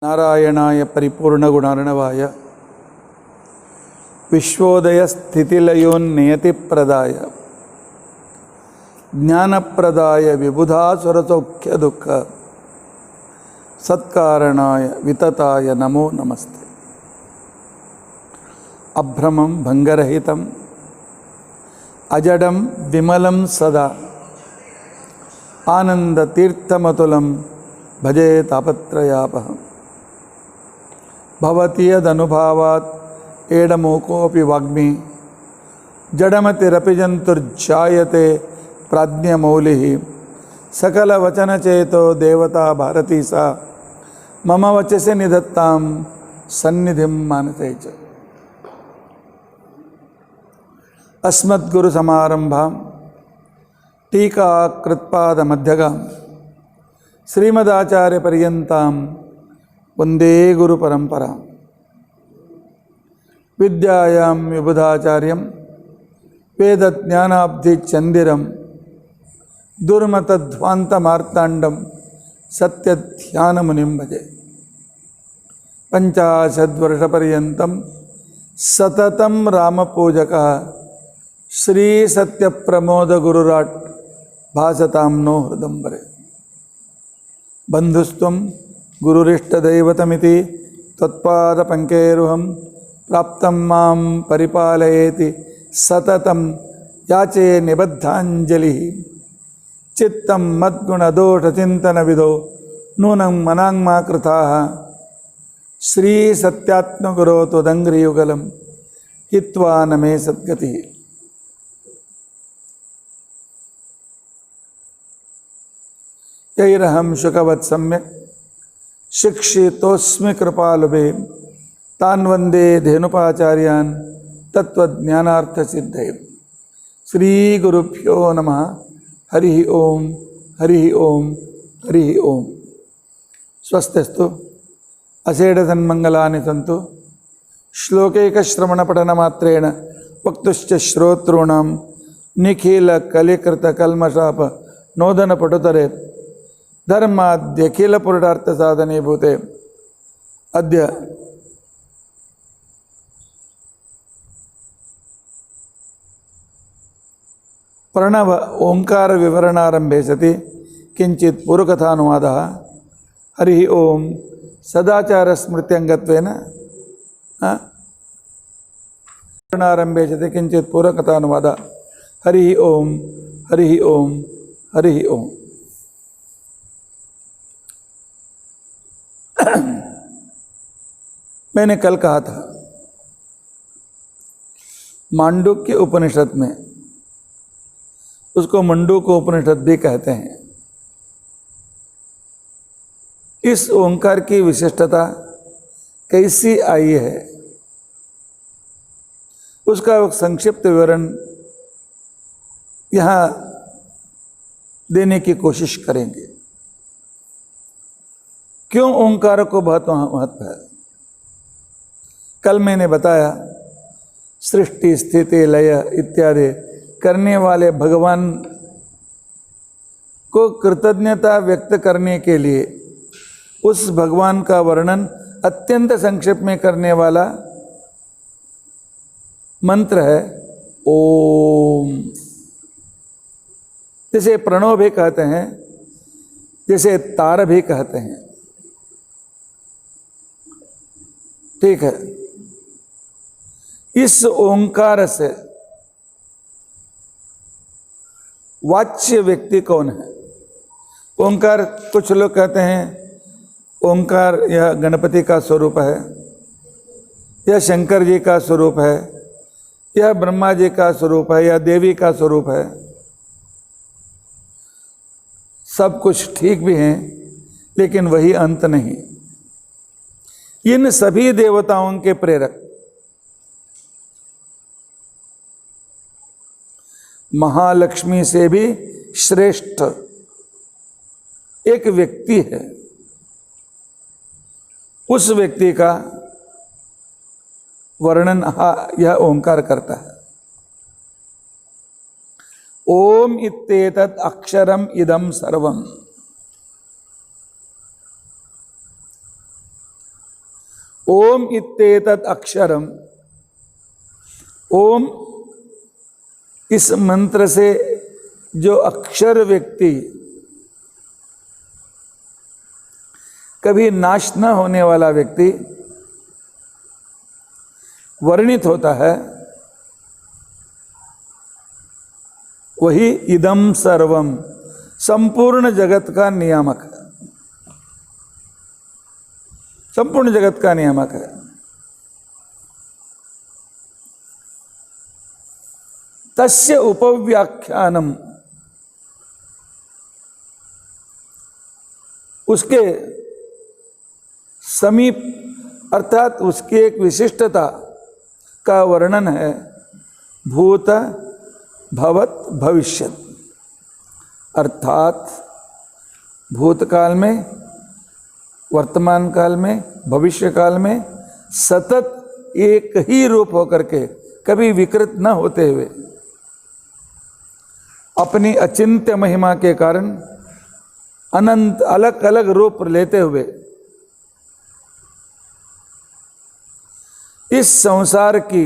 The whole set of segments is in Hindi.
नारायणाय परिपूर्णगुणार्णवाय विश्वोदयस्थितिलयोन्नियतिप्रदाय ज्ञानप्रदाय विबुधासुरसौख्यदुःख सत्कारणाय वितताय नमो नमस्ते। अभ्रमं भंगरहितं अजडं विमलं सदा आनन्दतीर्थमतुलं भजे तापत्रयापहम्। भवति यदनुभावात् एडमूकोऽपि वाग्मी जडमतिरपि जन्तुर्जायते प्राज्ञमौलिः। सकलवचनचेतो देवता भारती सा मम वचसि निधत्तां सन्निधिं मानते च। अस्मद्गुरुसमारम्भां टीकाकृत्पादमध्यगां श्रीमदाचार्यपर्यन्तां वन्दे गुरुपरम्परां। विद्यायां विबुधाचार्यं वेदज्ञानाब्धिचन्दिरं दुर्मतध्वान्तमार्ताण्डं सत्यध्यानमुनिं भजे। 50 सततं रामपूजकः श्रीसत्यप्रमोदगुरुराट् भासतां नो हृदम्बरे। बन्धुस्त्वं गुरुरिष्टदैवतमिति त्वत्पादपङ्केरुहं प्राप्तं मां परिपालयेति सततं याचे निबद्धाञ्जलिः। चित्तं मद्गुणदोषचिन्तनविदो नूनं मनाङ्मा कृताः श्रीसत्यात्मगुरो त्वदङ्घ्रियुगलं हित्वा न मे सद्गतिः। यैरहं शुकवत् सम्यक् शिक्षितोऽस्मि कृपालुभे तान् वन्दे धेनुपाचार्यान् तत्त्वज्ञानार्थसिद्धये। श्रीगुरुभ्यो नमः। हरिः ओम हरिः ओम हरिः ओम। स्वस्तिस्तु असेडसन्मङ्गलानि सन्तु। श्लोकैकश्रवणपठनमात्रेण वक्तुश्च श्रोतॄणां निखिलकलिकृतकल्मषाप नोदनपटुतरे धर्माद्यखिलपुरुषार्थसाधनीभूते अद्य प्रणव ओंकार विवरणारंभे सति किंचित् पूर्वकथानुवादः। हरिः ओम। सदाचार स्मृत्यंगत्वेन विवरणारंभे सति किंचित् पूर्वकथानुवादः। हरिः ओम हरिः ओम हरिः ओम। मैंने कल कहा था मांडुक्य उपनिषद में, उसको मंडूक उपनिषद भी कहते हैं, इस ओंकार की विशिष्टता कैसी आई है उसका संक्षिप्त विवरण यहाँ देने की कोशिश करेंगे। क्यों ओंकार को बहुत महत्व है? कल मैंने बताया सृष्टि स्थिति लय इत्यादि करने वाले भगवान को कृतज्ञता व्यक्त करने के लिए उस भगवान का वर्णन अत्यंत संक्षेप में करने वाला मंत्र है ओम। जिसे प्रणव भी कहते हैं, जिसे तार भी कहते हैं। ठीक है। इस ओंकार से वाच्य व्यक्ति कौन है? ओंकार, कुछ लोग कहते हैं ओंकार यह गणपति का स्वरूप है, यह शंकर जी का स्वरूप है, यह ब्रह्मा जी का स्वरूप है, यह देवी का स्वरूप है। सब कुछ ठीक भी हैं, लेकिन वही अंत नहीं। इन सभी देवताओं के प्रेरक महालक्ष्मी से भी श्रेष्ठ एक व्यक्ति है। उस व्यक्ति का वर्णन यह ओंकार करता है। ओम इत्येतत् अक्षरम इदम सर्वम। ओम इत्येतत् अक्षरम, ओम इस मंत्र से जो अक्षर व्यक्ति कभी नाश न होने वाला व्यक्ति वर्णित होता है, वही इदम सर्वम, संपूर्ण जगत का नियामक है, संपूर्ण जगत का नियामक है। तस्य उपव्याख्यानम, उसके समीप अर्थात उसकी एक विशिष्टता का वर्णन है। भूत भवत भविष्यत, अर्थात भूतकाल में, वर्तमान काल में, भविष्य काल में सतत एक ही रूप होकर के कभी विकृत न होते हुए अपनी अचिंत्य महिमा के कारण अनंत अलग अलग रूप लेते हुए इस संसार की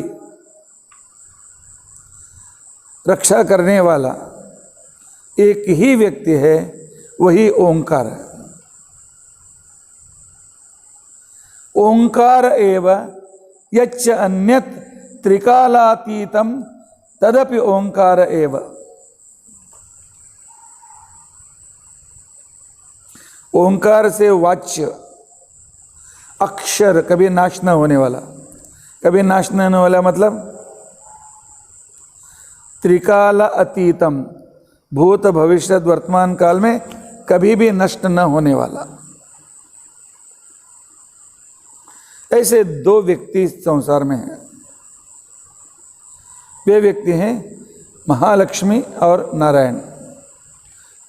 रक्षा करने वाला एक ही व्यक्ति है, वही ओंकार है। ओंकार एव यच्च अन्यत् त्रिकालातीतम तदपि ओंकार एव। ओंकार से वाच्य अक्षर कभी नाश न होने वाला, कभी नाश न होने वाला मतलब त्रिकाल अतीतम, भूत भविष्य वर्तमान काल में कभी भी नष्ट न होने वाला। ऐसे दो व्यक्ति संसार में हैं। वे व्यक्ति हैं महालक्ष्मी और नारायण।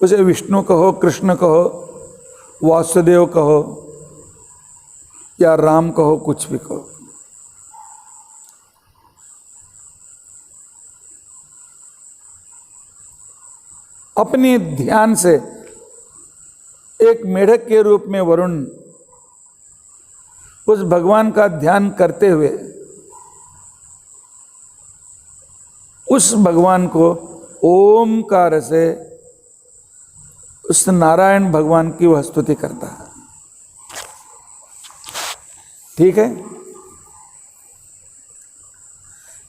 उसे विष्णु कहो, कृष्ण कहो, वासुदेव कहो या राम कहो, कुछ भी कहो। अपने ध्यान से एक मेढक के रूप में वरुण उस भगवान का ध्यान करते हुए उस भगवान को ओमकार से उस नारायण भगवान की वह स्तुति करता है। ठीक है।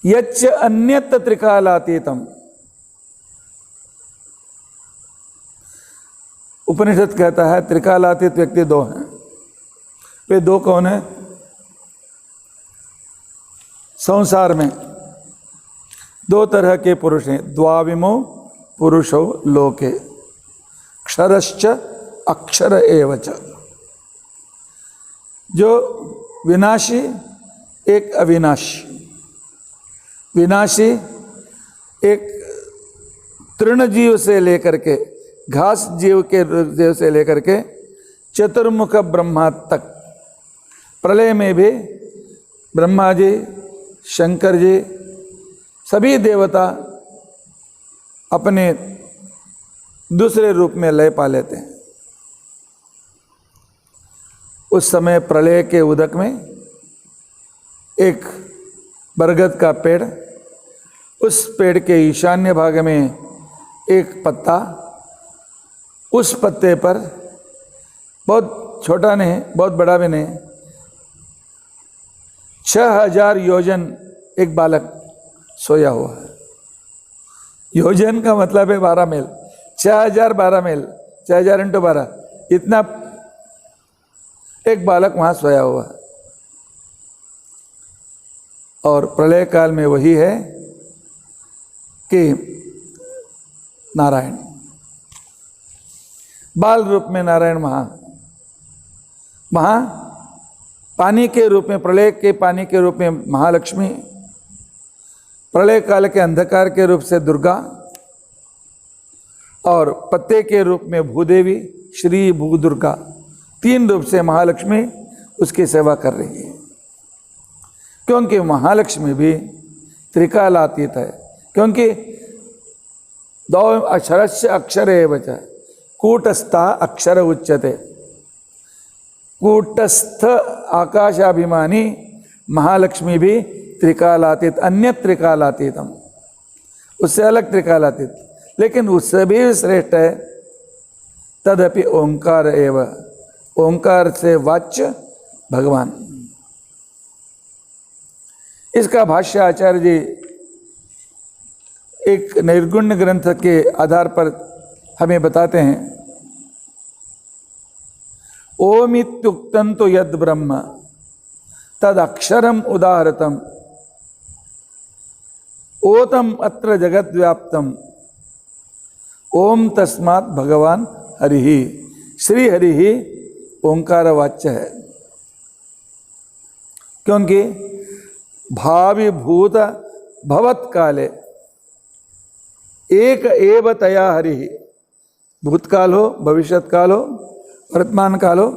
यच्च अन्यत त्रिकालातीतम, उपनिषद कहता है त्रिकालातीत व्यक्ति दो हैं। वे दो कौन है? संसार में दो तरह के पुरुष हैं। द्वाविमो पुरुषो लोके, क्षरश्च अक्षर एवच। जो विनाशी, एक अविनाशी। विनाशी एक तृण जीव से लेकर के, घास जीव के जीव से लेकर के चतुर्मुख ब्रह्मा तक, प्रलय में भी ब्रह्मा जी, शंकर जी, सभी देवता अपने दूसरे रूप में लय पा लेते हैं। उस समय प्रलय के उदक में एक बरगद का पेड़, उस पेड़ के ईशान्य भाग में एक पत्ता, उस पत्ते पर बहुत छोटा नहीं, बहुत बड़ा भी नहीं, 6000 योजन एक बालक सोया हुआ है। योजन का मतलब है 12 मील, 6000 12 मील, 6000 × 12, इतना एक बालक वहां सोया हुआ है। और प्रलय काल में वही है कि नारायण, बाल रूप में नारायण वहाँ पानी के रूप में, प्रलय के पानी के रूप में महालक्ष्मी, प्रलय काल के अंधकार के रूप से दुर्गा, और पत्ते के रूप में भूदेवी, श्री भू दुर्गा, 3 रूप से महालक्ष्मी उसकी सेवा कर रही है। क्योंकि महालक्ष्मी भी त्रिकालातीत है। क्योंकि दो अक्षरस्य अक्षर एवच कूटस्था अक्षर उच्यते। कूटस्थ आकाशाभिमानी महालक्ष्मी भी त्रिकालातीत, अन्य त्रिकालातीतम, उससे अलग त्रिकालातीत, लेकिन उससे भी श्रेष्ठ है। तदपि ओंकार एव, ओंकार से वाच्य भगवान। इसका भाष्य आचार्य जी एक निर्गुण ग्रंथ के आधार पर हमें बताते हैं। ओम इत्युक्तं तु यद ब्रह्म तद अक्षरम उदाहृतम ओतम अत्र जगत व्याप्तम ओम तस्मात् भगवान हरि, श्री हरि ही ओंकार वाच्य है, क्योंकि भावि भूत भवत काले एक एव तया हरि, भूतकाल हो, भविष्यत काल हो, वर्तमान काल हो,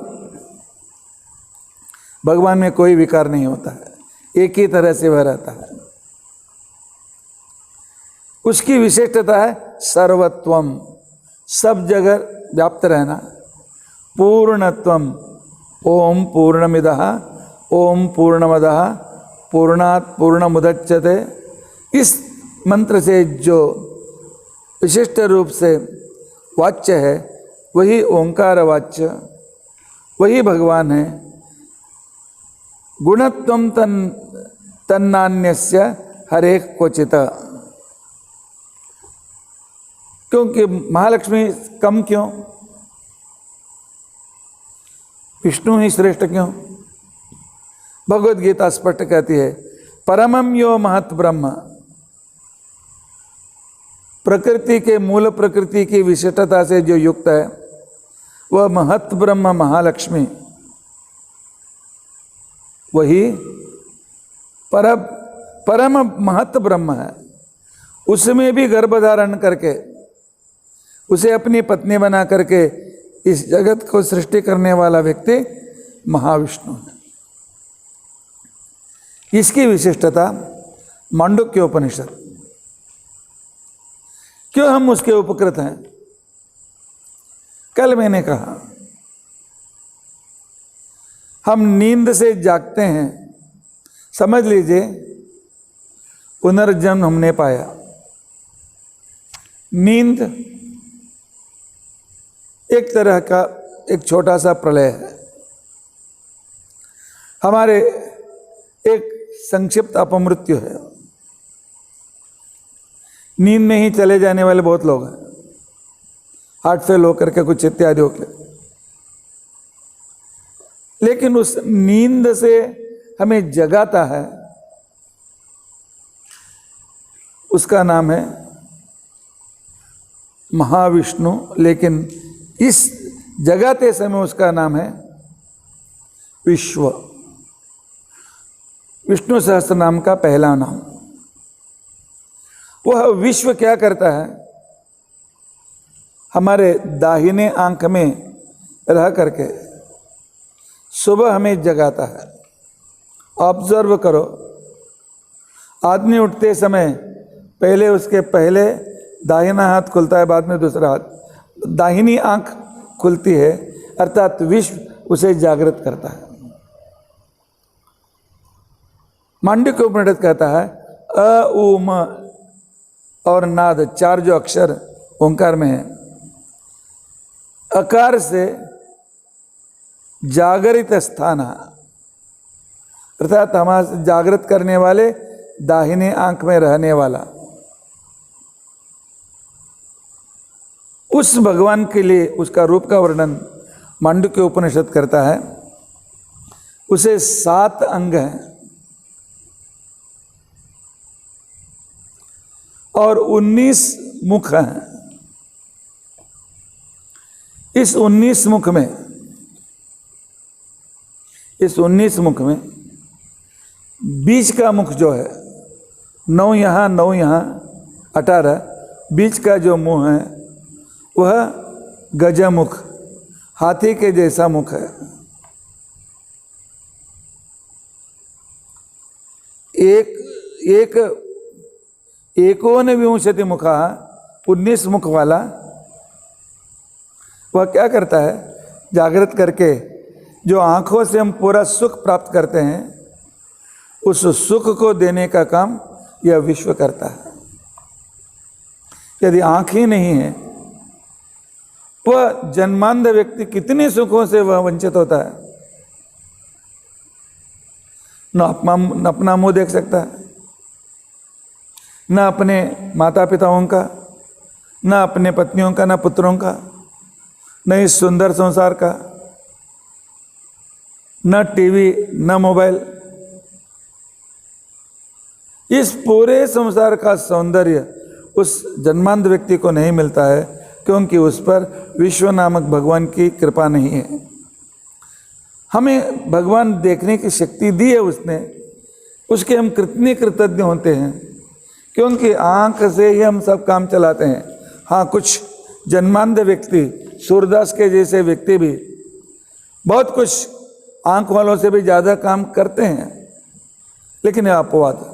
भगवान में कोई विकार नहीं होता है, एक ही तरह से वह रहता है। उसकी विशिष्टता है सर्वत्वम, सब जगह व्याप्त रहना। पूर्णत्वम, ओम पूर्णमिदः ओम पूर्णमदः पूर्णात् पूर्णमुदच्यते, इस मंत्र से जो विशिष्ट रूप से वाच्य है वही ओंकार वाच्य, वही भगवान है। गुणत्वम तन्नान्यस्य हरेक क्वचित, क्योंकि महालक्ष्मी कम क्यों, विष्णु ही श्रेष्ठ क्यों? भगवद गीता स्पष्ट कहती है परमम यो महत ब्रह्म, प्रकृति के मूल प्रकृति की विशिष्टता से जो युक्त है वह महत ब्रह्म महालक्ष्मी, वही परम महत ब्रह्म है। उसमें भी गर्भ धारण करके उसे अपनी पत्नी बना करके इस जगत को सृष्टि करने वाला व्यक्ति महाविष्णु है। इसकी विशिष्टता मांडुक्य उपनिषद। क्यों हम उसके उपकृत हैं? कल मैंने कहा हम नींद से जागते हैं, समझ लीजिए पुनर्जन्म हमने पाया। नींद एक तरह का एक छोटा सा प्रलय है, हमारे एक संक्षिप्त अपमृत्यु है। नींद में ही चले जाने वाले बहुत लोग हैं, हार्ट फेल होकर के कुछ इत्यादि होकर, लेकिन उस नींद से हमें जगाता है, उसका नाम है महाविष्णु। लेकिन इस जगाते समय उसका नाम है विश्व, विष्णु सहस्त्र नाम का पहला नाम। वह विश्व क्या करता है? हमारे दाहिने आंख में रह करके सुबह हमें जगाता है। ऑब्जर्व करो, आदमी उठते समय पहले उसके पहले दाहिना हाथ खुलता है, बाद में दूसरा हाथ, दाहिनी आंख खुलती है, अर्थात विश्व उसे जागृत करता है। मांडुक्य उपनिषद कहता है अ उ म और नाद, चार जो अक्षर ओंकार में है, अकार से जागरित स्थान, अर्थात हमारे जागृत करने वाले दाहिने आंख में रहने वाला, उस भगवान के लिए उसका रूप का वर्णन मांडुक्य उपनिषद करता है। उसे 7 अंग हैं और 19 मुख हैं। इस 19 मुख में बीच का मुख जो है, 9 यहाँ 9 यहाँ 18, बीच का जो मुंह है वह गजमुख, हाथी के जैसा मुख है। एकोनविंशति मुखा, 19 मुख वाला, वह क्या करता है? जागृत करके जो आँखों से हम पूरा सुख प्राप्त करते हैं, उस सुख को देने का काम यह विश्व करता है। यदि आँख ही नहीं है, वह जन्मांध व्यक्ति कितने सुखों से वह वंचित होता है। न अपना मुंह देख सकता है, न अपने माता पिताओं का, न अपने पत्नियों का, न पुत्रों का, न इस सुंदर संसार का, न टीवी, न मोबाइल। इस पूरे संसार का सौंदर्य उस जन्मांध व्यक्ति को नहीं मिलता है, क्योंकि उस पर विश्व नामक भगवान की कृपा नहीं है। हमें भगवान देखने की शक्ति दी है उसने, उसके हम कितने कृतज्ञ होते हैं, क्योंकि आँख से ही हम सब काम चलाते हैं। हाँ, कुछ जन्मांध व्यक्ति, सूरदास के जैसे व्यक्ति भी बहुत कुछ आँख वालों से भी ज़्यादा काम करते हैं, लेकिन यह अपवाद।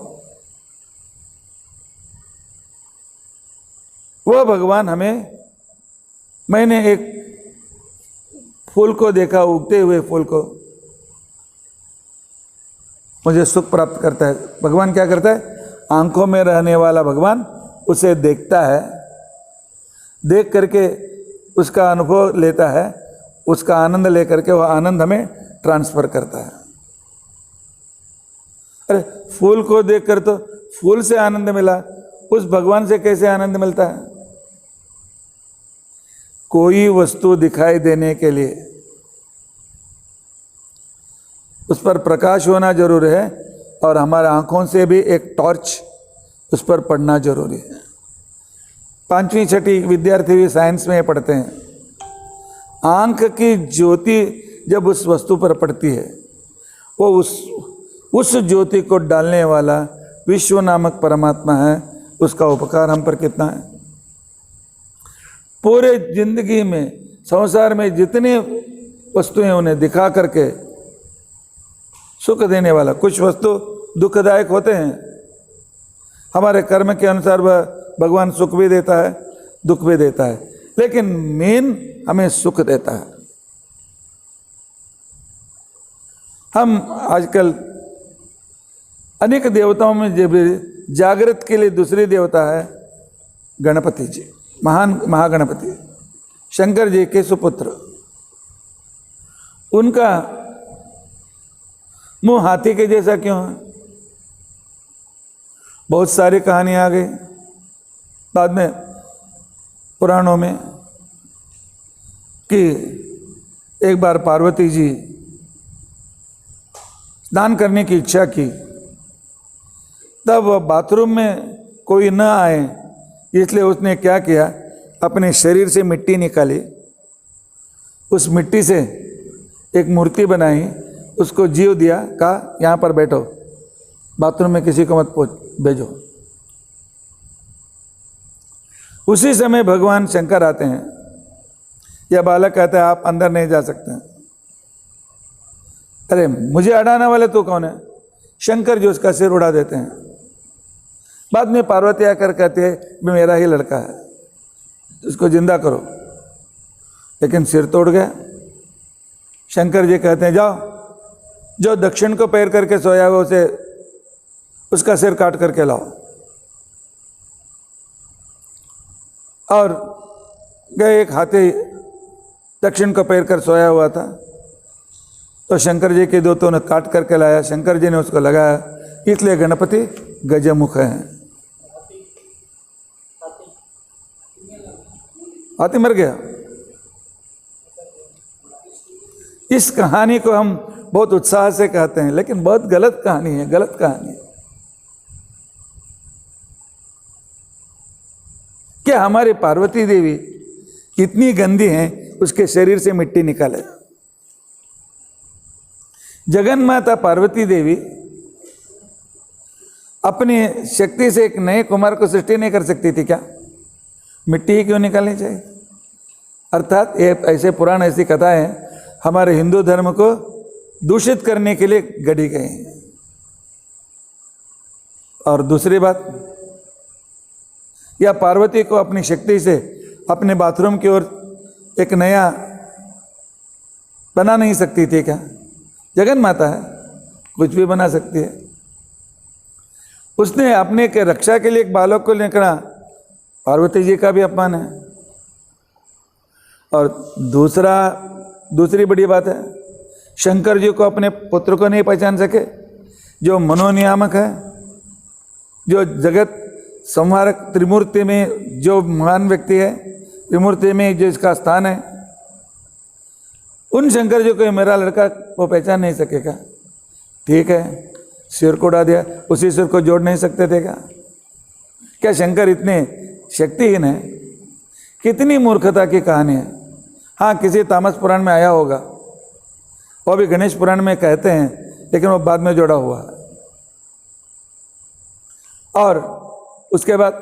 वह भगवान हमें, मैंने एक फूल को देखा, उगते हुए फूल को, मुझे सुख प्राप्त करता है। भगवान क्या करता है? आंखों में रहने वाला भगवान उसे देखता है, देख करके उसका अनुभव लेता है, उसका आनंद लेकर के वह आनंद हमें ट्रांसफर करता है। अरे फूल को देखकर तो फूल से आनंद मिला, उस भगवान से कैसे आनंद मिलता है? कोई वस्तु दिखाई देने के लिए उस पर प्रकाश होना जरूरी है, और हमारे आँखों से भी एक टॉर्च उस पर पड़ना जरूरी है। 5वीं 6ठी विद्यार्थी भी साइंस में पढ़ते हैं। आँख की ज्योति जब उस वस्तु पर पड़ती है, वो उस ज्योति को डालने वाला विश्व नामक परमात्मा है, उसका उपकार हम पर कितना है। पूरे जिंदगी में, संसार में जितने वस्तुएं उन्हें दिखा करके सुख देने वाला, कुछ वस्तु दुखदायक होते हैं, हमारे कर्म के अनुसार वह भगवान सुख भी देता है, दुख भी देता है, लेकिन मेन हमें सुख देता है। हम आजकल अनेक देवताओं में जब जागृत के लिए दूसरी देवता है गणपति जी, महान महागणपति, शंकर जी के सुपुत्र। उनका मुंह हाथी के जैसा क्यों है? बहुत सारी कहानियां आ गई बाद में पुराणों में कि एक बार पार्वती जी स्नान करने की इच्छा की, तब वह बाथरूम में कोई न आए, इसलिए उसने क्या किया, अपने शरीर से मिट्टी निकाली, उस मिट्टी से एक मूर्ति बनाई, उसको जीव दिया, कहा यहाँ पर बैठो, बाथरूम में किसी को मत भेजो। उसी समय भगवान शंकर आते हैं। यह बालक कहता है आप अंदर नहीं जा सकते। अरे मुझे अड़ाने वाले तो कौन है? शंकर जी उसका सिर उड़ा देते हैं। बाद में पार्वती आकर कहते हैं मेरा ही लड़का है, उसको जिंदा करो, लेकिन सिर तोड़ गया। शंकर जी कहते हैं जाओ, जो दक्षिण को पैर करके सोया हुआ उसे, उसका सिर काट करके लाओ। और गए, एक हाथी दक्षिण को पैर कर सोया हुआ था, तो शंकर जी के दूतों ने काट करके लाया, शंकर जी ने उसको लगाया, इसलिए गणपति गजमुख हैं। हाथी मर गया। इस कहानी को हम बहुत उत्साह से कहते हैं, लेकिन बहुत गलत कहानी है, गलत कहानी है। क्या हमारी पार्वती देवी इतनी गंदी हैं, उसके शरीर से मिट्टी निकाले? जगन माता पार्वती देवी अपनी शक्ति से एक नए कुमार को सृष्टि नहीं कर सकती थी क्या? मिट्टी ही क्यों निकालनी चाहिए? अर्थात ये ऐसे पुराण, ऐसी कथाएं हमारे हिंदू धर्म को दूषित करने के लिए गढ़ी गई हैं। और दूसरी बात, या पार्वती को अपनी शक्ति से अपने बाथरूम की ओर एक नया बना नहीं सकती थी क्या? जगन माता है, कुछ भी बना सकती है। उसने अपने के रक्षा के लिए एक बालक को लेकर, पार्वती जी का भी अपमान है। और दूसरी बड़ी बात है, शंकर जी को अपने पुत्र को नहीं पहचान सके, जो मनोनियामक है, जो जगत संहारक, त्रिमूर्ति में जो महान व्यक्ति है, त्रिमूर्ति में जो इसका स्थान है, उन शंकर जी को मेरा लड़का वो पहचान नहीं सकेगा। ठीक है, सिर को उड़ा दिया, उसी सिर को जोड़ नहीं सकते थे क्या? क्या शंकर इतने शक्तिहीन है? कितनी मूर्खता की कहानी है। हाँ, किसी तामस पुराण में आया होगा, वो भी गणेश पुराण में कहते हैं, लेकिन वो बाद में जोड़ा हुआ है। और उसके बाद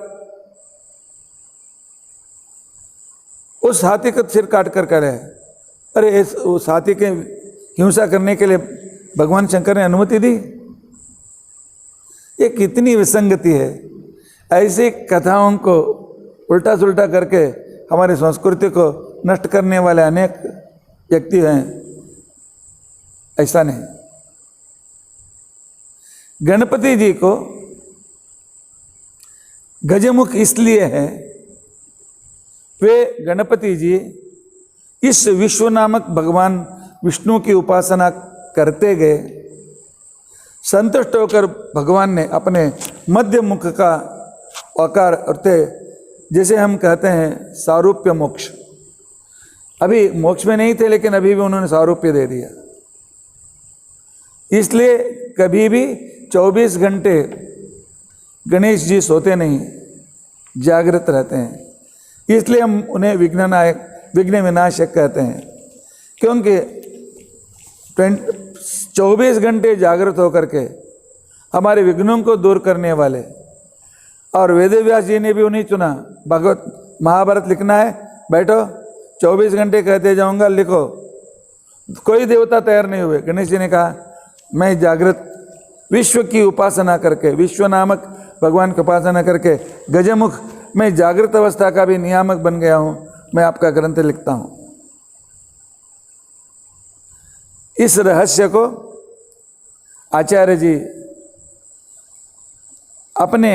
उस हाथी का सिर काट कर करे, अरे उस हाथी के हिंसा करने के लिए भगवान शंकर ने अनुमति दी? ये कितनी विसंगति है। ऐसी कथाओं को उल्टा सुल्टा करके हमारी संस्कृति को नष्ट करने वाले अनेक व्यक्ति हैं। ऐसा नहीं। गणपति जी को गजमुख इसलिए है, वे गणपति जी इस विश्व नामक भगवान विष्णु की उपासना करते गए। संतुष्ट होकर भगवान ने अपने मध्य मुख का आकार करते, जैसे हम कहते हैं सारूप्य मोक्ष। अभी मोक्ष में नहीं थे, लेकिन अभी भी उन्होंने सारूप्य दे दिया। इसलिए कभी भी 24 घंटे गणेश जी सोते नहीं, जागृत रहते हैं। इसलिए हम उन्हें विघ्न विनाशक कहते हैं, क्योंकि 24 घंटे जागृत होकर के हमारे विघ्नों को दूर करने वाले। और वेदव्यास जी ने भी उन्हें चुना। भगवत महाभारत लिखना है, बैठो 24 घंटे कहते जाऊंगा, लिखो। कोई देवता तैयार नहीं हुए। गणेश जी ने कहा, मैं जागृत विश्व की उपासना करके, विश्व नामक भगवान की उपासना करके गजमुख, मैं जागृत अवस्था का भी नियामक बन गया हूं, मैं आपका ग्रंथ लिखता हूं। इस रहस्य को आचार्य जी अपने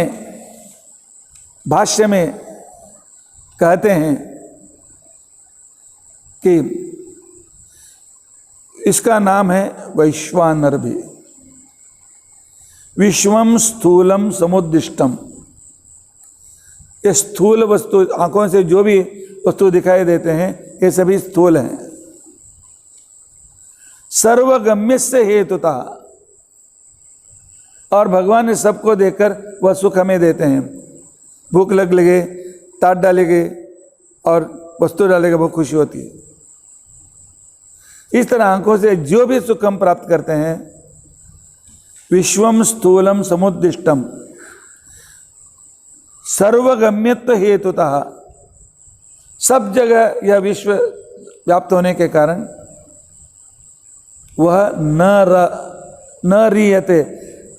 भाष्य में कहते हैं कि इसका नाम है वैश्वानर भी। विश्वम स्थूलम समुद्दिष्टम, ये स्थूल वस्तु, आंखों से जो भी वस्तु दिखाई देते हैं, ये सभी स्थूल हैं। सर्वगम्य से हेतुता, और भगवान ने सबको देकर वह सुख हमें देते हैं। भूख लगे, तात डालेंगे और वस्तु डालेगा, बहुत खुशी होती है। इस तरह आंखों से जो भी सुख हम प्राप्त करते हैं, विश्वम स्थूलम समुद्दिष्टम, सर्वगम्यत्व हेतुतः, सब जगह यह विश्व व्याप्त होने के कारण वह न रीयते,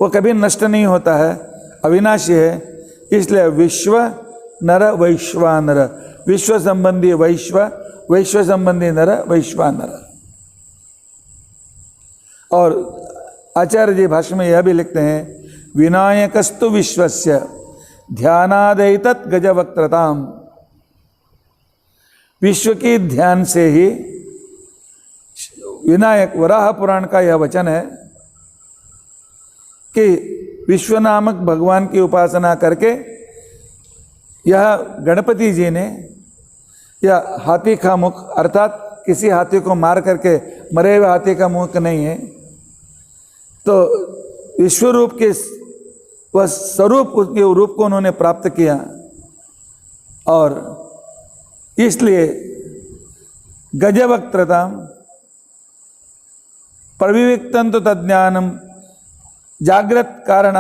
वो कभी नष्ट नहीं होता है, अविनाशी है। इसलिए विश्व नर वैश्वानर, विश्व संबंधी वैश्व, वैश्व संबंधी नर वैश्वानर। और आचार्य जी भाष्य में यह भी लिखते हैं, विनायकस्तु विश्वस्य ध्यानादैतत् गजवक्त्रताम, विश्व की ध्यान से ही विनायक, वराह पुराण का यह वचन है कि विश्व नामक भगवान की उपासना करके यह गणपति जी ने, यह हाथी का मुख, अर्थात किसी हाथी को मार करके, मरे हुए हाथी का मुख नहीं है, तो विश्व रूप के वह स्वरूप, उसके रूप को उन्होंने प्राप्त किया। और इसलिए गजवक्त्रताम प्रविविक्तं तु तज्ज्ञानम जागृत कारण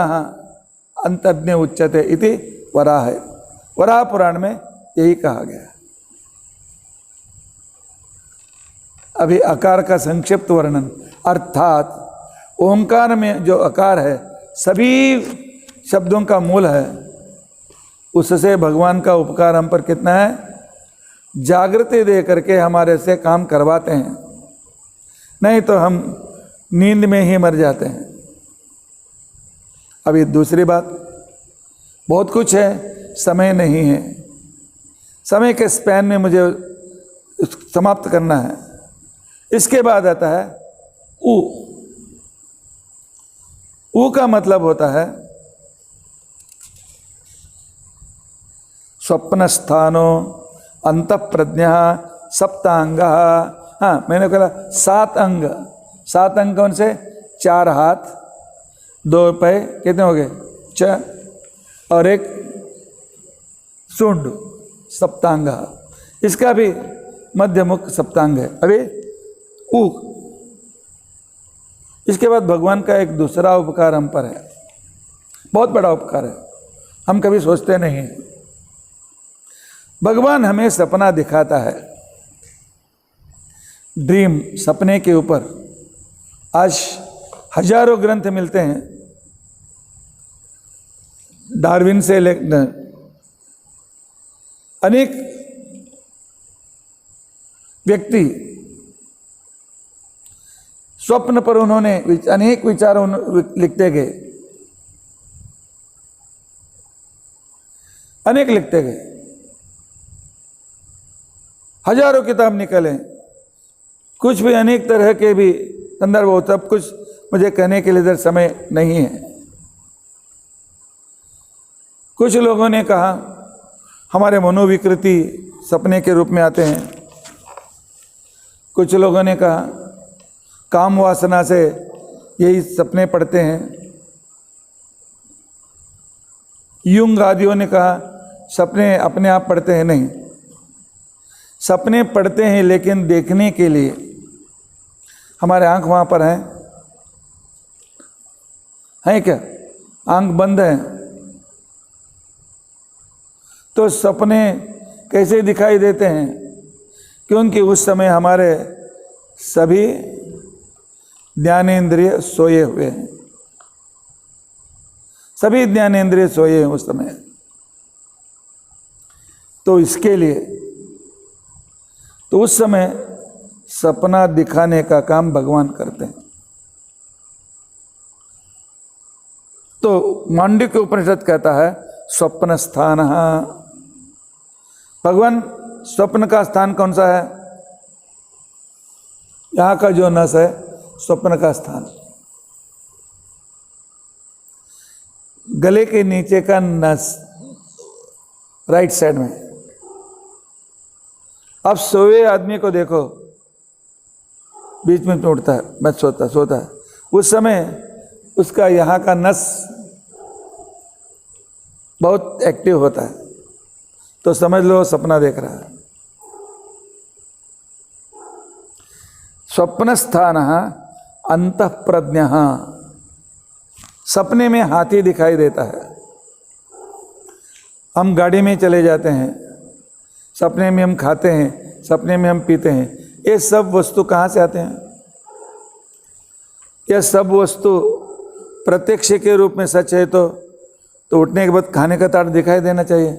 अंतज्ञ उच्यते इति वराह है। वराह पुराण में यही कहा गया। अभी अकार का संक्षिप्त वर्णन, अर्थात ओंकार में जो अकार है सभी शब्दों का मूल है, उससे भगवान का उपकार हम पर कितना है, जागृति दे करके हमारे से काम करवाते हैं। नहीं तो हम नींद में ही मर जाते हैं। अभी दूसरी बात, बहुत कुछ है, समय नहीं है। समय के स्पैन में मुझे समाप्त करना है। इसके बाद आता है ऊ। ऊ का मतलब होता है स्वप्न स्थानो अंतःप्रज्ञा सप्तांग। हाँ, मैंने कहा 7 अंग। 7 अंग कौन से? 4 हाथ, 2 पैर, कितने हो गए? 6, और 1 सूंड, सप्तांग। इसका भी मध्यमुख सप्तांग है। अभी ऊ। इसके बाद भगवान का एक दूसरा उपकार हम पर है, बहुत बड़ा उपकार है, हम कभी सोचते नहीं हैं। भगवान हमें सपना दिखाता है, ड्रीम, सपने के ऊपर आज हजारों ग्रंथ मिलते हैं। डार्विन से लेकर अनेक व्यक्ति स्वप्न पर उन्होंने अनेक विचार लिखते गए, अनेक लिखते गए, हजारों किताब निकले, कुछ भी अनेक तरह के भी संदर्भ हो। सब कुछ मुझे कहने के लिए इधर समय नहीं है। कुछ लोगों ने कहा हमारे मनोविकृति सपने के रूप में आते हैं। कुछ लोगों ने कहा काम वासना से यही सपने पड़ते हैं। युंग आदियों ने कहा सपने अपने आप पड़ते हैं। नहीं, सपने पड़ते हैं, लेकिन देखने के लिए हमारे आंख वहाँ पर हैं क्या? आंख बंद है तो सपने कैसे दिखाई देते हैं? क्योंकि उस समय हमारे सभी ज्ञानेंद्रिय सोए हुए हैं, सभी ज्ञानेंद्रिय सोए हैं उस समय। तो इसके लिए तो उस समय सपना दिखाने का काम भगवान करते हैं। तो मांडुक्य उपनिषद कहता है स्वप्न स्थान। भगवान स्वप्न का स्थान कौन सा है? यहाँ का जो नस है, स्वप्न का स्थान, गले के नीचे का नस, राइट साइड में। अब सोए आदमी को देखो, बीच में उठता है, मैं सोता है, उस समय उसका यहाँ का नस बहुत एक्टिव होता है, तो समझ लो सपना देख रहा है। स्वप्न स्थान अंतःप्रज्ञ। सपने में हाथी दिखाई देता है। हम गाड़ी में चले जाते हैं, सपने में हम खाते हैं, सपने में हम पीते हैं। ये सब वस्तु कहाँ से आते हैं? यह सब वस्तु प्रत्यक्ष के रूप में सच है तो उठने के बाद खाने का ताट दिखाई देना चाहिए,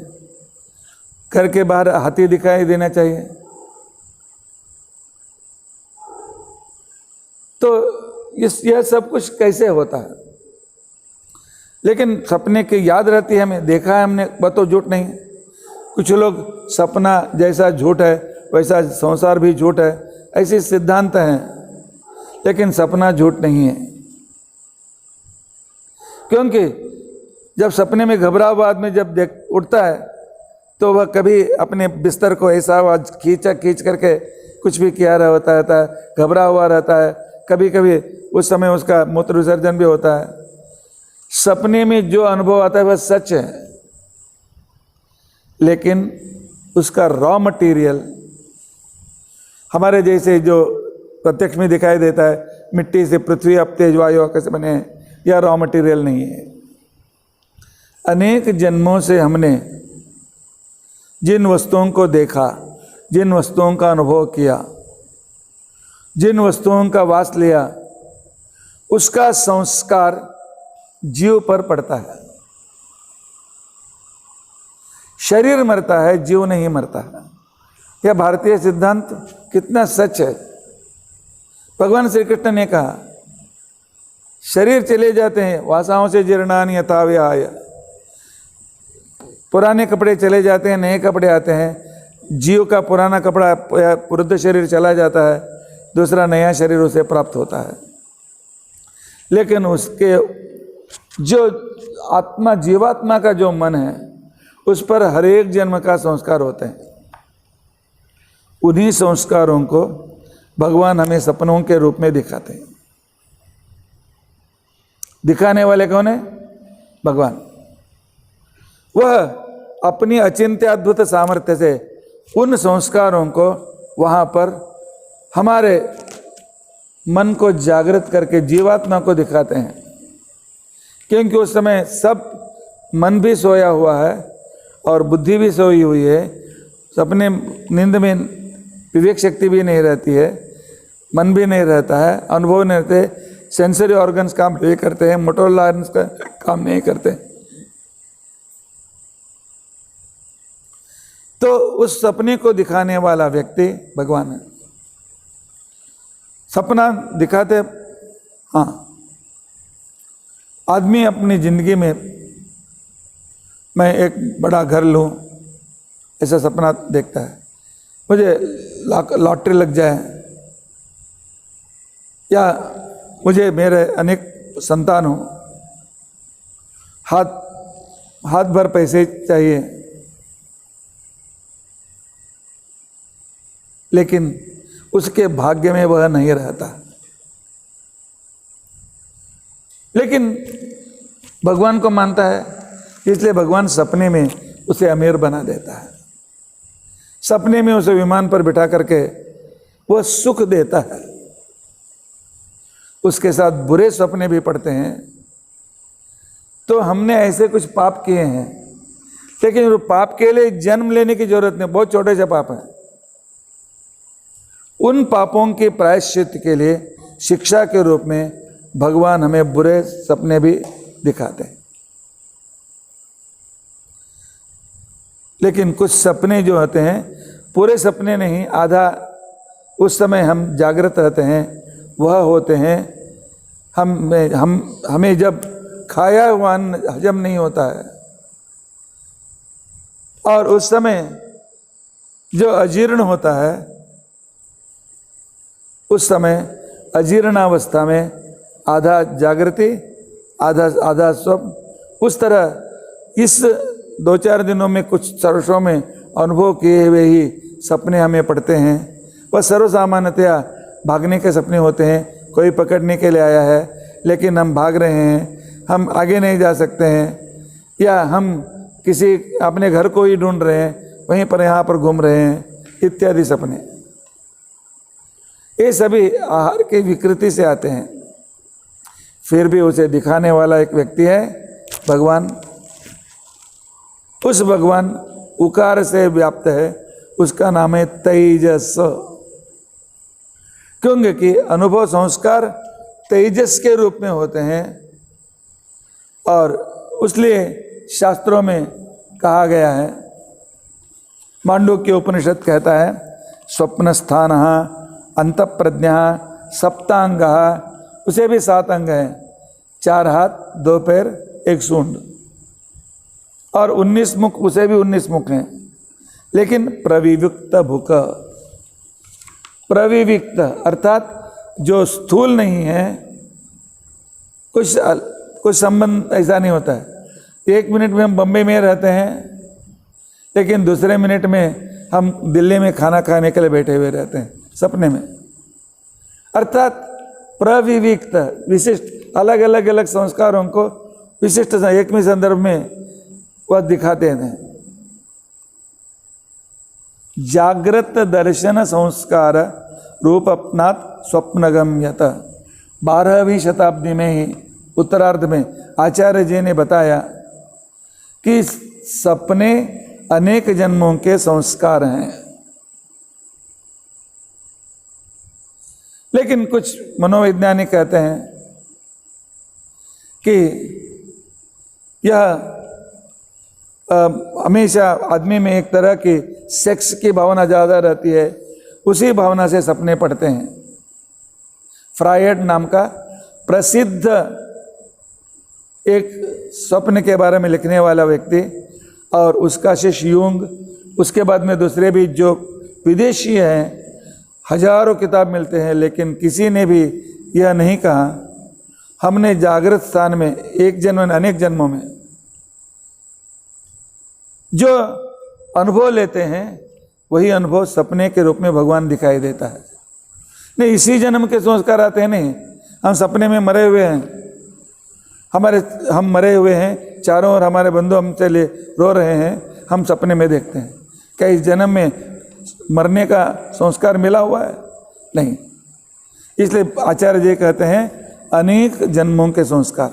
घर के बाहर हाथी दिखाई देना चाहिए। तो यह सब कुछ कैसे होता है? लेकिन सपने की याद रहती है, हमें देखा है हमने, बताओ झूठ नहीं। कुछ लोग सपना जैसा झूठ है वैसा संसार भी झूठ है, ऐसे सिद्धांत हैं, लेकिन सपना झूठ नहीं है। क्योंकि जब सपने में घबरा हुआ आदमी जब उठता है तो वह कभी अपने बिस्तर को ऐसा आवाज खींच करके कुछ भी किया रहता है, घबरा हुआ रहता है। कभी कभी उस समय उसका मूत्र विसर्जन भी होता है। सपने में जो अनुभव आता है वह सच है, लेकिन उसका रॉ मटेरियल हमारे जैसे जो प्रत्यक्ष में दिखाई देता है, मिट्टी से पृथ्वी, अब तेज वायु कैसे बने हैं, यह रॉ मटेरियल नहीं है। अनेक जन्मों से हमने जिन वस्तुओं को देखा, जिन वस्तुओं का अनुभव किया, जिन वस्तुओं का वास लिया, उसका संस्कार जीव पर पड़ता है। शरीर मरता है, जीव नहीं मरता है। यह भारतीय सिद्धांत कितना सच है, भगवान श्री कृष्ण ने कहा शरीर चले जाते हैं, वासाओं से जीर्णानि यथा विहाय, पुराने कपड़े चले जाते हैं, नए कपड़े आते हैं। जीव का पुराना कपड़ा या वृद्ध शरीर चला जाता है, दूसरा नया शरीर उसे प्राप्त होता है। लेकिन उसके जो आत्मा, जीवात्मा का जो मन है, उस पर हर एक जन्म का संस्कार होते हैं। उन्हीं संस्कारों को भगवान हमें सपनों के रूप में दिखाते हैं। दिखाने वाले कौन है? भगवान। वह अपनी अचिंत्य अद्भुत सामर्थ्य से उन संस्कारों को वहाँ पर हमारे मन को जागृत करके जीवात्मा को दिखाते हैं, क्योंकि उस समय सब मन भी सोया हुआ है और बुद्धि भी सोई हुई है। सपने नींद में विवेक शक्ति भी नहीं रहती है, मन भी नहीं रहता है, अनुभव नहीं रहते, सेंसरी ऑर्गन्स काम नहीं करते हैं, मोटर ऑर्गन्स का काम नहीं करते। तो उस सपने को दिखाने वाला व्यक्ति भगवान है। सपना दिखाते, हाँ, आदमी अपनी जिंदगी में मैं एक बड़ा घर लूं, ऐसा सपना देखता है, मुझे लॉटरी लग जाए, या मुझे मेरे अनेक संतान हो, हाथ भर पैसे चाहिए। लेकिन उसके भाग्य में वह नहीं रहता। लेकिन भगवान को मानता है, इसलिए भगवान सपने में उसे अमीर बना देता है। सपने में उसे विमान पर बिठा करके वह सुख देता है। उसके साथ बुरे सपने भी पड़ते हैं। तो हमने ऐसे कुछ पाप किए हैं, लेकिन पाप के लिए जन्म लेने की जरूरत नहीं, बहुत छोटे से पाप हैं। उन पापों के प्रायश्चित के लिए शिक्षा के रूप में भगवान हमें बुरे सपने भी दिखाते हैं। लेकिन कुछ सपने जो होते हैं, पूरे सपने नहीं, आधा उस समय हम जागृत रहते हैं, वह होते हैं हमें जब खाया हुआ अन्न हजम नहीं होता है, और उस समय जो अजीर्ण होता है, उस समय अजीर्णावस्था में आधा जागृति आधा स्वप्न, उस तरह इस 2-4 दिनों में कुछ वर्षों में अनुभव किए हुए ही सपने हमें पड़ते हैं। वह सर्वसामान्यतया भागने के सपने होते हैं। कोई पकड़ने के लिए आया है, लेकिन हम भाग रहे हैं, हम आगे नहीं जा सकते हैं, या हम किसी अपने घर को ही ढूंढ रहे हैं, वहीं पर यहाँ पर घूम रहे हैं, इत्यादि सपने। ये सभी आहार की विकृति से आते हैं। फिर भी उसे दिखाने वाला एक व्यक्ति है भगवान। उस भगवान उकार से व्याप्त है, उसका नाम है तेजस। क्योंकि अनुभव संस्कार तेजस के रूप में होते हैं, और इसलिए शास्त्रों में कहा गया है, मांडुक्य उपनिषद कहता है, स्वप्न स्थान अंतःप्रज्ञा सप्तांग, उसे भी 7 अंग हैं, 4 हाथ 2 पैर 1 सूंड, और 19 मुख, उसे भी 19 मुख हैं। लेकिन प्रविविक्त भुक, प्रविविक्त अर्थात जो स्थूल नहीं है, कुछ संबंध ऐसा नहीं होता है। 1 मिनट में हम बम्बई में रहते हैं, लेकिन दूसरे मिनट में हम दिल्ली में खाना खाने के लिए बैठे हुए रहते हैं सपने में। अर्थात प्रविविक्त, विशिष्ट, अलग अलग संस्कारों को विशिष्ट एक में संदर्भ में वह दिखाते हैं। जागृत दर्शन संस्कार रूप अपनात स्वप्नगम्यत। 12वीं शताब्दी में ही उत्तरार्ध में आचार्य जी ने बताया कि सपने अनेक जन्मों के संस्कार हैं। लेकिन कुछ मनोवैज्ञानिक कहते हैं कि यह हमेशा आदमी में एक तरह की सेक्स की भावना ज़्यादा रहती है, उसी भावना से सपने पड़ते हैं। फ्रायड नाम का प्रसिद्ध एक स्वप्न के बारे में लिखने वाला व्यक्ति, और उसका शिष्य यूंग, उसके बाद में दूसरे भी जो विदेशी हैं, हजारों किताब मिलते हैं, लेकिन किसी ने भी यह नहीं कहा हमने जागृत स्थान में एक जन्म में अनेक जन्मों में जो अनुभव लेते हैं वही अनुभव सपने के रूप में भगवान दिखाई देता है। नहीं, इसी जन्म के संस्कार आते हैं, नहीं, हम सपने में मरे हुए हैं, हम मरे हुए हैं, चारों ओर हमारे बंधु हमसे ले रो रहे हैं, हम सपने में देखते हैं। क्या इस जन्म में मरने का संस्कार मिला हुआ है? नहीं। इसलिए आचार्य जी कहते हैं अनेक जन्मों के संस्कार,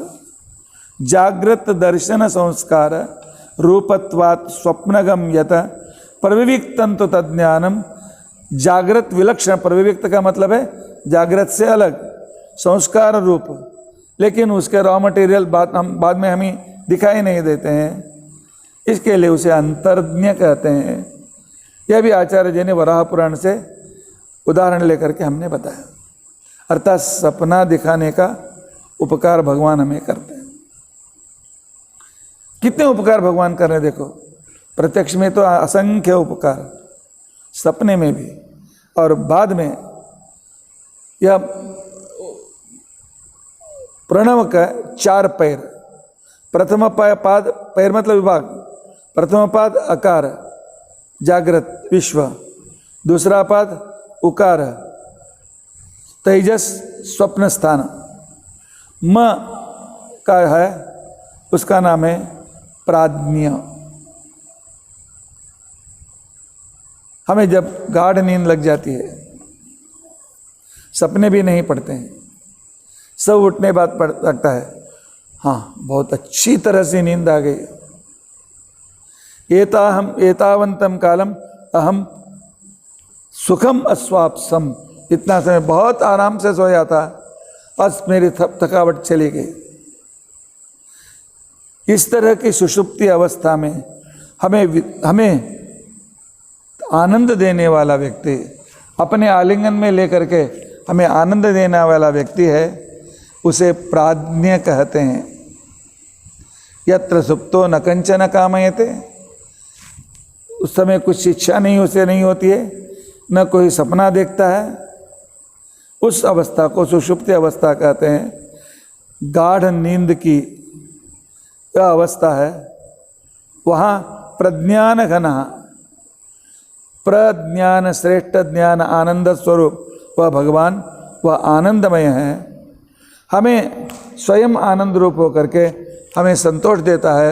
जागृत दर्शन संस्कार रूपत्वात् स्वप्नगम यत प्रविविक्तं तो तज्ज्ञानम। जागृत विलक्षण, प्रविविक्त का मतलब है जागृत से अलग, संस्कार रूप, लेकिन उसके रॉ मटेरियल बाद में हमें दिखाई नहीं देते हैं, इसके लिए उसे अंतर्ज्ञ कहते हैं। यह भी आचार्य जी ने वराह पुराण से उदाहरण लेकर के हमने बताया। अर्थात सपना दिखाने का उपकार भगवान हमें करते हैं। कितने उपकार भगवान कर रहे हैं देखो, प्रत्यक्ष में तो असंख्य उपकार, सपने में भी, और बाद में यह प्रणव का 4 पैर, प्रथम पाद, पैर मतलब विभाग, प्रथम पाद अकार जागृत विश्व, दूसरा पाद उकार तेजस स्वप्न स्थान, म का है उसका नाम है प्राज्ञ। हमें जब गाढ़ नींद लग जाती है, सपने भी नहीं पड़ते हैं, सब उठने बाद पड़ लगता है हाँ बहुत अच्छी तरह से नींद आ गई, एतावंतम कालम अहम सुखम अस्वाप्सम, इतना समय बहुत आराम से सोया था, बस मेरी थकावट चली गई। इस तरह की सुषुप्ति अवस्था में हमें आनंद देने वाला व्यक्ति, अपने आलिंगन में लेकर के हमें आनंद देने वाला व्यक्ति है, उसे प्राज्ञ कहते हैं। यत्र सुप्तो न कंचन कामयते, उस समय कुछ इच्छा नहीं उसे नहीं होती है, न कोई सपना देखता है, उस अवस्था को सुषुप्ति अवस्था कहते हैं। गाढ़ नींद की यह अवस्था है, वहाँ प्रज्ञान घना, प्रज्ञान श्रेष्ठ ज्ञान आनंद स्वरूप वह भगवान, वह आनंदमय है, हमें स्वयं आनंद रूप होकर के हमें संतोष देता है,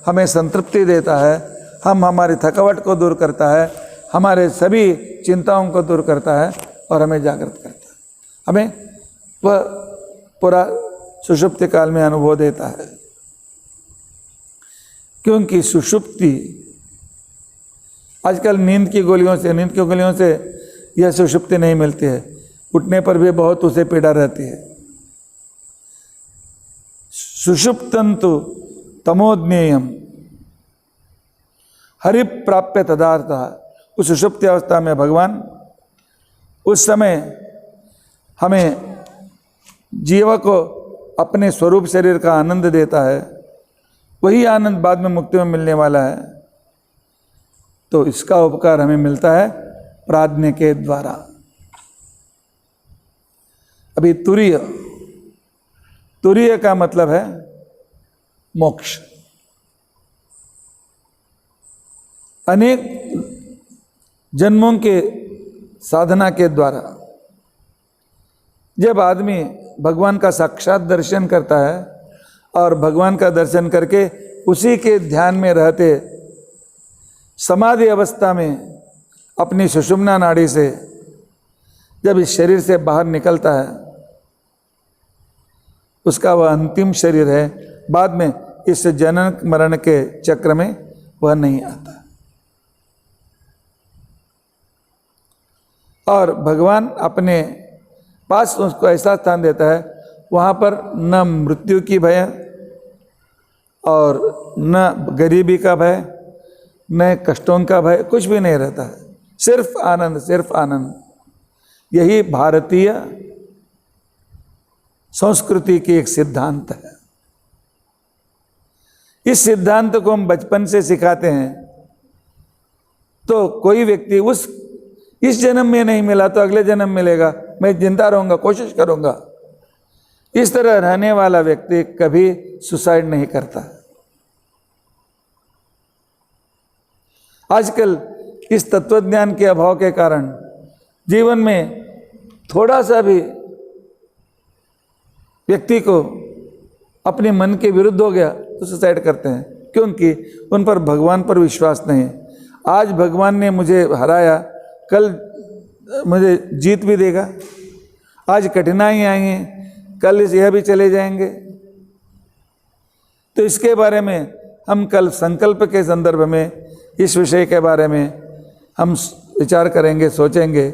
हमें संतृप्ति देता है, हमारी थकावट को दूर करता है, हमारे सभी चिंताओं को दूर करता है और हमें जागृत करता है, हमें वह पूरा सुषुप्ति काल में अनुभव देता है। क्योंकि सुषुप्ति आजकल नींद की गोलियों से यह सुषुप्ति नहीं मिलती है, उठने पर भी बहुत उसे पीड़ा रहती है। सुषुप्तंतु तमोज्ञेयम हरि प्राप्य तदार्थ, उस सुषुप्ति अवस्था में भगवान उस समय हमें जीव को अपने स्वरूप शरीर का आनंद देता है, वही आनंद बाद में मुक्ति में मिलने वाला है। तो इसका उपकार हमें मिलता है प्राज्ञ के द्वारा। अभी तुरीय का मतलब है मोक्ष। अनेक जन्मों के साधना के द्वारा जब आदमी भगवान का साक्षात दर्शन करता है और भगवान का दर्शन करके उसी के ध्यान में रहते समाधि अवस्था में अपनी सुषुम्ना नाड़ी से जब इस शरीर से बाहर निकलता है, उसका वह अंतिम शरीर है, बाद में इस जनन मरण के चक्र में वह नहीं आता। और भगवान अपने पास उसको ऐसा स्थान देता है वहाँ पर न मृत्यु की भय और न गरीबी का भय, न कष्टों का भय, कुछ भी नहीं रहता है, सिर्फ आनंद, सिर्फ आनंद। यही भारतीय संस्कृति की एक सिद्धांत है। इस सिद्धांत को हम बचपन से सिखाते हैं, तो कोई व्यक्ति इस जन्म में नहीं मिला तो अगले जन्म मिलेगा, मैं जिंदा रहूंगा, कोशिश करूंगा, इस तरह रहने वाला व्यक्ति कभी सुसाइड नहीं करता। आजकल इस तत्वज्ञान के अभाव के कारण जीवन में थोड़ा सा भी व्यक्ति को अपने मन के विरुद्ध हो गया तो सुसाइड करते हैं, क्योंकि उन पर भगवान पर विश्वास नहीं है। आज भगवान ने मुझे हराया, कल मुझे जीत भी देगा, आज कठिनाई आई हैं, कल यह भी चले जाएंगे। तो इसके बारे में हम कल संकल्प के संदर्भ में इस विषय के बारे में हम विचार करेंगे, सोचेंगे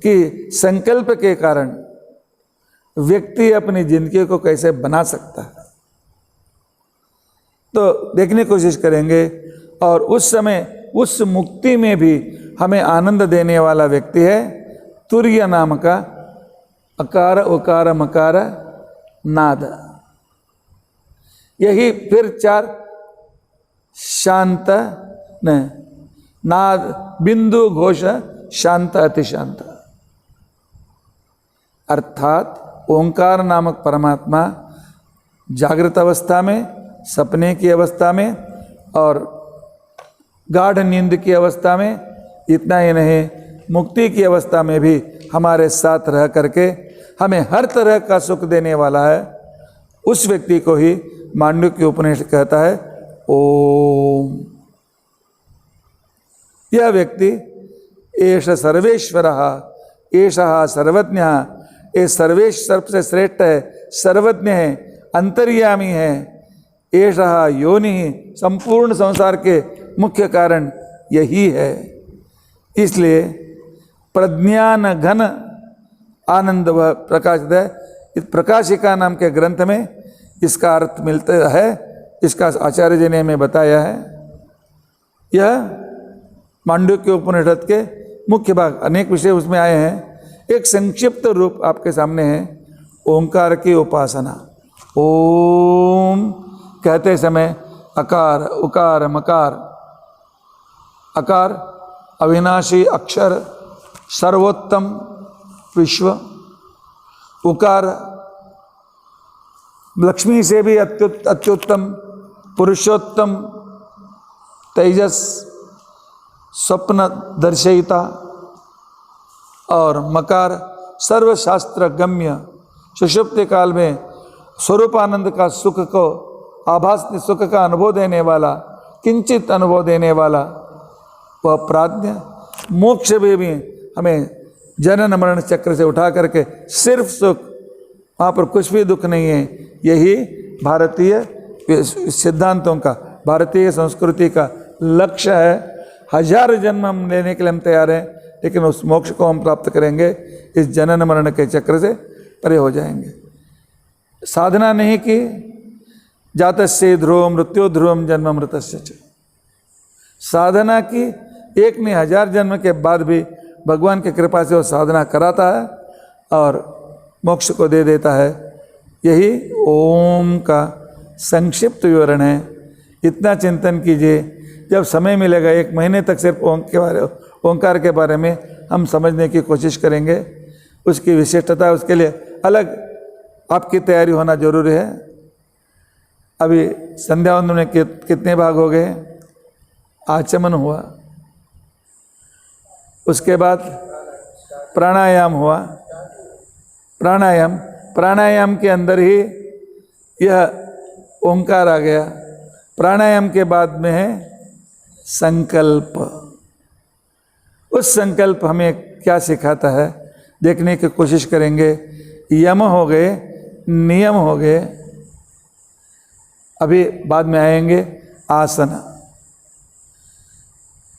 कि संकल्प के कारण व्यक्ति अपनी जिंदगी को कैसे बना सकता है, तो देखने की कोशिश करेंगे। और उस समय उस मुक्ति में भी हमें आनंद देने वाला व्यक्ति है तुर्य नाम का अकार उकार मकार नाद। यही फिर 4 शांत न नाद बिंदु घोष शांत अतिशांत, अर्थात ओंकार नामक परमात्मा जागृत अवस्था में, सपने की अवस्था में और गाढ़ नींद की अवस्था में, इतना ही नहीं मुक्ति की अवस्था में भी हमारे साथ रह करके हमें हर तरह का सुख देने वाला है। उस व्यक्ति को ही मांडुक्य उपनिषद कहता है ओम। यह व्यक्ति एष सर्वेश्वरः एषः सर्वज्ञः, ये सर्वेश सबसे श्रेष्ठ है, सर्वज्ञ है, अंतर्यामी है, एषः योनि, संपूर्ण संसार के मुख्य कारण यही है। इसलिए प्रज्ञान घन आनंद व प्रकाशित है। इस प्रकाशिका नाम के ग्रंथ में इसका अर्थ मिलता है, इसका आचार्य जी ने हमें बताया है। यह मांडुक्य उपनिषद के मुख्य भाग, अनेक विषय उसमें आए हैं। एक संक्षिप्त रूप आपके सामने है, ओंकार की उपासना। ओम कहते समय अकार उकार मकार, अकार अविनाशी अक्षर सर्वोत्तम विश्व, उकार लक्ष्मी से भी अत्युत्तम पुरुषोत्तम तेजस स्वप्न दर्शयिता, और मकार सर्वशास्त्र गम्य सुषुप्ति काल में स्वरूपानंद का सुख को, आभास सुख का अनुभव देने वाला, किंचित अनुभव देने वाला वह प्राज्ञ, मोक्ष में भी हमें जनन मरण चक्र से उठा करके सिर्फ सुख, वहाँ पर कुछ भी दुख नहीं है। यही भारतीय सिद्धांतों का, भारतीय संस्कृति का लक्ष्य है। 1000 जन्म हम लेने के लिए हम तैयार हैं, लेकिन उस मोक्ष को हम प्राप्त करेंगे, इस जनन मरण के चक्र से परे हो जाएंगे। साधना नहीं की, जातस्य ध्रुवम मृत्यु ध्रुवम जन्म मृतस्य च। साधना की, एक नहीं 1000 जन्म के बाद भी भगवान की कृपा से वो साधना कराता है और मोक्ष को दे देता है। यही ओम का संक्षिप्त विवरण है। इतना चिंतन कीजिए, जब समय मिलेगा 1 महीने तक सिर्फ ओंकार के बारे में हम समझने की कोशिश करेंगे। उसकी विशिष्टता, उसके लिए अलग आपकी तैयारी होना जरूरी है। अभी संध्या वंदन में कितने भाग हो गए? आचमन हुआ, उसके बाद प्राणायाम हुआ। प्राणायाम के अंदर ही यह ओंकार आ गया। प्राणायाम के बाद में है संकल्प। उस संकल्प हमें क्या सिखाता है देखने की कोशिश करेंगे। यम हो गए, नियम हो गए, अभी बाद में आएंगे आसन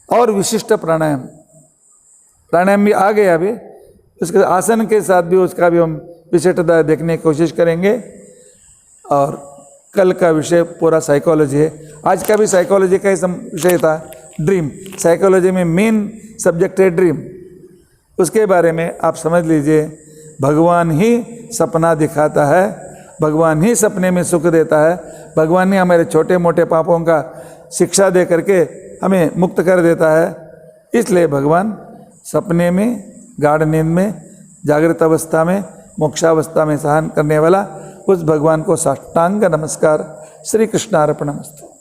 और विशिष्ट प्राणायाम। प्राणायाम भी आ गया अभी, उसके आसन के साथ भी उसका भी हम विशिष्टता देखने की कोशिश करेंगे। और कल का विषय पूरा साइकोलॉजी है। आज का भी साइकोलॉजी का ही विषय था, ड्रीम। साइकोलॉजी में मेन सब्जेक्ट है ड्रीम। उसके बारे में आप समझ लीजिए, भगवान ही सपना दिखाता है भगवान ही सपने में सुख देता है, भगवान ही हमारे छोटे मोटे पापों का शिक्षा दे करके हमें मुक्त कर देता है। इसलिए भगवान सपने में, गाढ़ नींद में, जागृत अवस्था में, मोक्षावस्था में सहन करने वाला उस भगवान को साष्टांग नमस्कार। श्री कृष्णार्पणमस्तु।